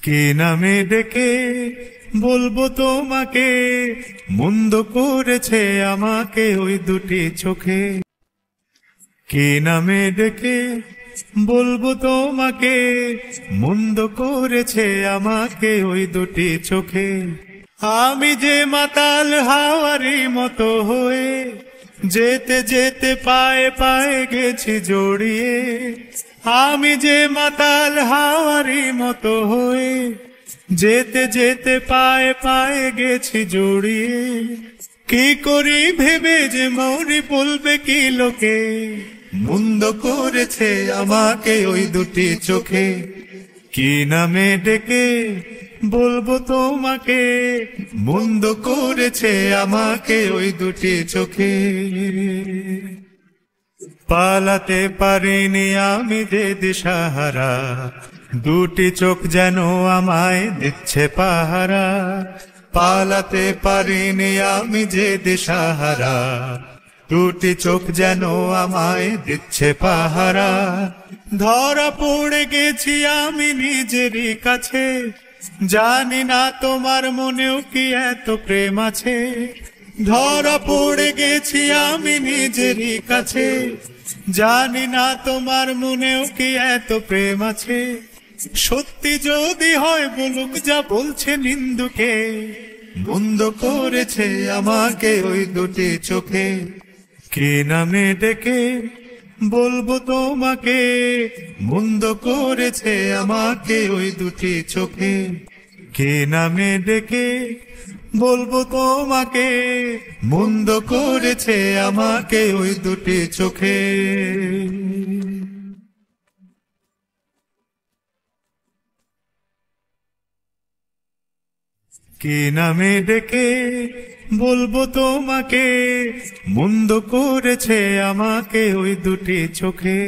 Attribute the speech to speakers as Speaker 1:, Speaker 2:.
Speaker 1: কে নামে ডেকে বলবো তোমাকে, মন্দ করেছে আমাকে ওই দুটি চোখে। কে নামে ডেকে বলবো তোমাকে, মন্দ করেছে আমাকে ওই দুটি চোখে। আমি যে মাতাল হাওয়ারি মতো হয়ে যেতে যেতে পায়ে পায়ে গেছি জড়িয়ে। আমি যে মাতাল হাওয়ারি মতো হয়ে যেতে যেতে পায়ে পায়ে গেছি জড়িয়ে। কি করি ভেবে যে মরি বলবে কি লোকে, মন্দ করেছে আমাকে ওই দুটি চোখে। কি নামে ডেকে বলবো তোমাকে, মন্দ করেছে আমাকে ওই দুটি চোখে। পালাতে পারিনি আমি যে দিশাহারা, দুটি চোখ যেন আমায় দিচ্ছে পাহারা। পালাতে পারিনি আমি যে দিশাহারা, দুটি চোখ যেন আমায় দিচ্ছে পাহারা। ধরা পড়ে গেছি আমি নিজেরই কাছে, জানি না তোমার মনেও কি এত প্রেম আছে। ধরা পড়ে গেছি আমি নিজেরই কাছে, জানি না তোমার মনেও কি এত প্রেম আছে। সত্যি যদি হয় বলুক যা বলছে নিন্দুকে, মন্দ করেছে আমাকে ওই দুটি চোখে। কে নামে ডেকে বলবো তোমাকে, মন্দ করেছে আমাকে ওই দুটি চোখে। কে নামে ডেকে বলবো তোমাকে, মন্দ করেছে আমাকে ওই দুটি চোখে। কে নামে ডেকে বলবো তোমাকে, মন্দ করেছে আমাকে ওই দুটি চোখে।